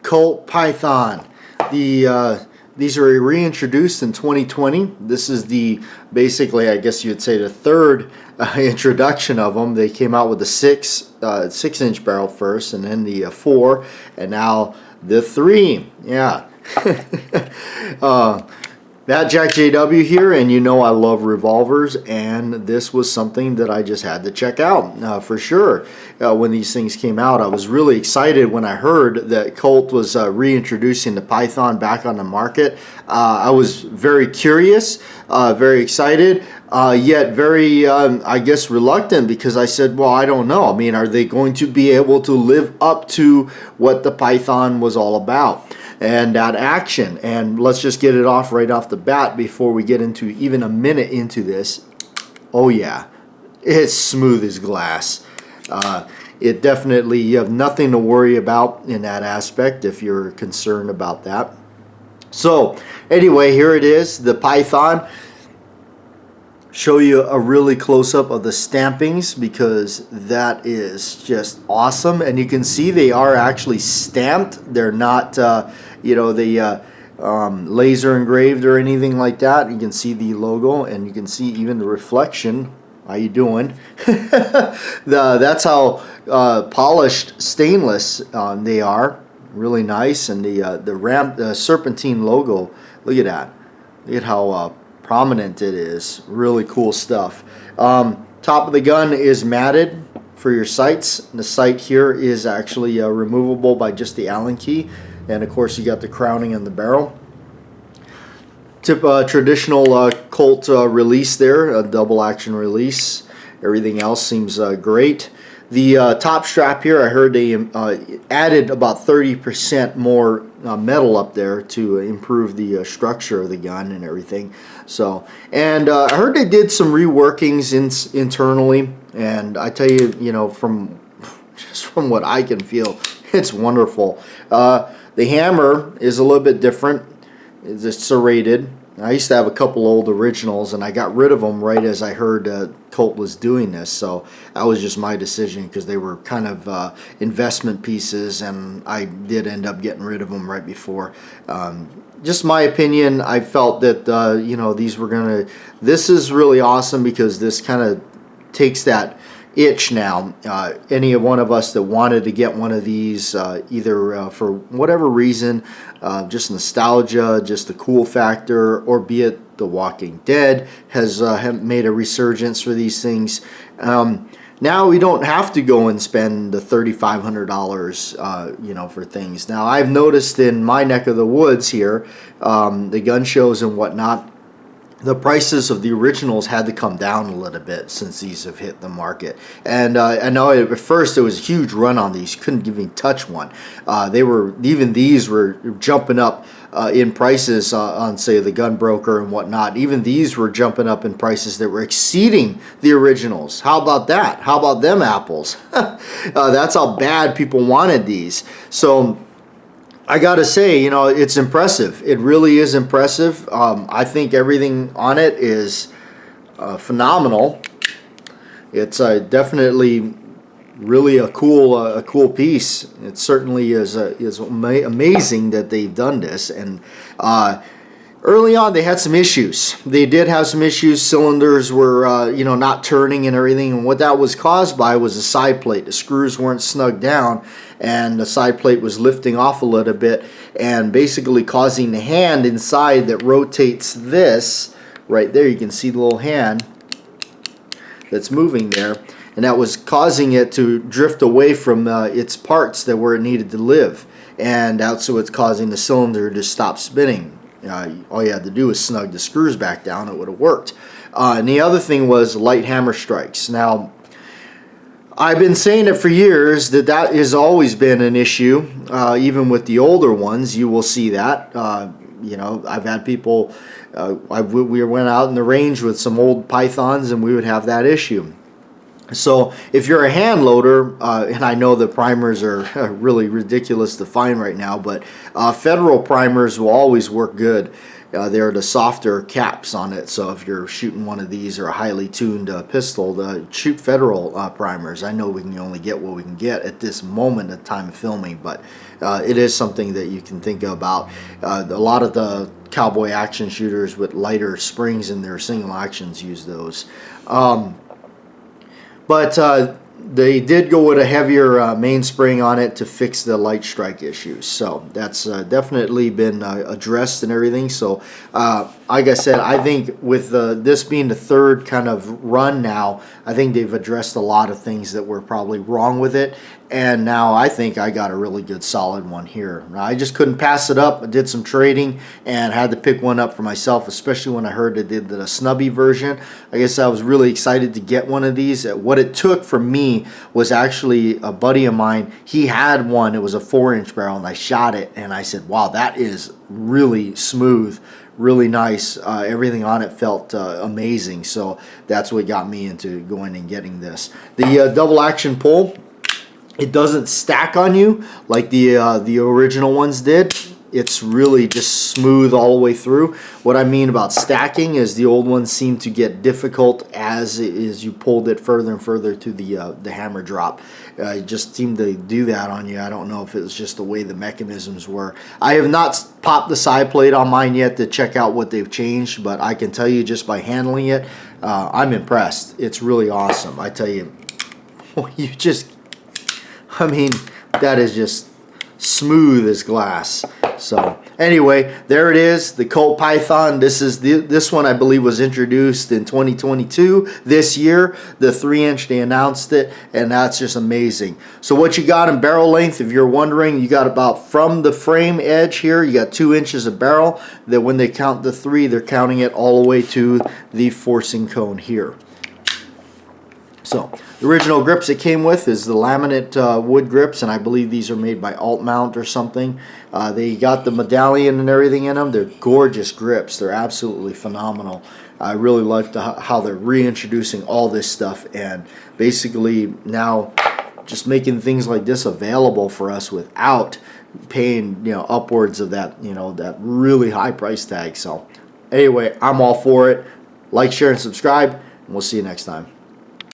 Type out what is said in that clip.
Colt Python. These are reintroduced in 2020. This is the basically, I guess you'd say, the third introduction of them. They came out with the 6-inch barrel first, and then the 4, and now the 3. Yeah. BATJAC J.W. here, and you know I love revolvers, and this was something that I just had to check out for sure. When these things came out, I was really excited when I heard that Colt was reintroducing the Python back on the market. I was very curious, very excited, yet very, I guess, reluctant, because I said, well, I don't know. I mean, are they going to be able to live up to what the Python was all about? And that action, and let's just get it off right off the bat before we get into even a minute into this. Oh yeah, it's smooth as glass. It definitely, you have nothing to worry about in that aspect if you're concerned about that. So anyway, here it is, the Python. Show you a really close-up of the stampings, because that is just awesome. And you can see they are actually stamped. They're not laser engraved or anything like that. You can see the logo, and you can see even the reflection. How you doing? That's how polished stainless they are. Really nice. And the serpentine logo, look at that. Look at how prominent it is. Really cool stuff. Top of the gun is matted for your sights. The sight here is actually removable by just the Allen key, and of course you got the crowning on the barrel. Traditional Colt release there, a double action release. Everything else seems great. The top strap here, I heard they added about 30% more metal up there to improve the structure of the gun and everything. So, and I heard they did some reworkings internally, and I tell you, just from what I can feel, it's wonderful. The hammer is a little bit different. It's serrated. I used to have a couple old originals, and I got rid of them right as I heard Colt was doing this. So that was just my decision, because they were kind of investment pieces, and I did end up getting rid of them right before. Just my opinion, I felt that these were gonna. This is really awesome, because this kind of takes that itch now. Any one of us that wanted to get one of these, either for whatever reason, just nostalgia, just the cool factor, or be it The Walking Dead has made a resurgence for these things. Now we don't have to go and spend the $3,500, for things. Now I've noticed in my neck of the woods here, the gun shows and whatnot, the prices of the originals had to come down a little bit since these have hit the market. And I know at first there was a huge run on these. You couldn't even touch one. Even these were jumping up in prices on, say, the Gun Broker and whatnot. Even these were jumping up in prices that were exceeding the originals. How about that? How about them apples? That's how bad people wanted these. So I gotta say, it's impressive. It really is impressive. I think everything on it is phenomenal. It's definitely really a cool piece. It certainly is amazing that they've done this. And early on, they had some issues. They did have some issues. Cylinders were not turning and everything. And what that was caused by was the side plate. The screws weren't snug down, and the side plate was lifting off a little bit, and basically causing the hand inside that rotates this right there. You can see the little hand that's moving there, and that was causing it to drift away from its parts that where it needed to live, and also it's causing the cylinder to stop spinning. All you had to do was snug the screws back down. It would have worked. And the other thing was light hammer strikes. Now, I've been saying it for years that has always been an issue. Even with the older ones, you will see that. I've had people. We went out in the range with some old Pythons, and we would have that issue. So if you're a hand loader, and I know the primers are really ridiculous to find right now, but Federal primers will always work good. they're the softer caps on it. So if you're shooting one of these or a highly tuned pistol, shoot Federal primers. I know we can only get what we can get at this moment at the time of filming, but it is something that you can think about. A lot of the cowboy action shooters with lighter springs in their single actions use those. But they did go with a heavier mainspring on it to fix the light strike issues. So that's definitely been addressed and everything. So like I said, I think with this being the third kind of run now, I think they've addressed a lot of things that were probably wrong with it. And now I think I got a really good solid one here. I just couldn't pass it up. I did some trading and had to pick one up for myself, especially when I heard they did the snubby version. I guess I was really excited to get one of these. What it took for me was actually a buddy of mine. He had one. It was a 4-inch barrel, and I shot it, and I said, wow, that is really smooth, really nice. Everything on it felt amazing. So that's what got me into going and getting this. The double action pull, it doesn't stack on you like the original ones did. It's really just smooth all the way through. What I mean about stacking is the old ones seem to get difficult as you pulled it further and further to the hammer drop. It just seemed to do that on you. I don't know if it was just the way the mechanisms were. I have not popped the side plate on mine yet to check out what they've changed, but I can tell you just by handling it, I'm impressed. It's really awesome. I tell you, you just, I mean, that is just smooth as glass. So anyway, there it is, the Colt Python. This one I believe was introduced in 2022 this year. The 3-inch, they announced it, and that's just amazing. So what you got in barrel length, if you're wondering, you got about from the frame edge here, you got 2 inches of barrel. That when they count the 3, they're counting it all the way to the forcing cone here. So the original grips it came with is the laminate wood grips, and I believe these are made by Alt Mount or something. They got the medallion and everything in them. They're gorgeous grips. They're absolutely phenomenal. I really like how they're reintroducing all this stuff and basically now just making things like this available for us without paying upwards of that that really high price tag. So anyway, I'm all for it. Like, share, and subscribe, and we'll see you next time.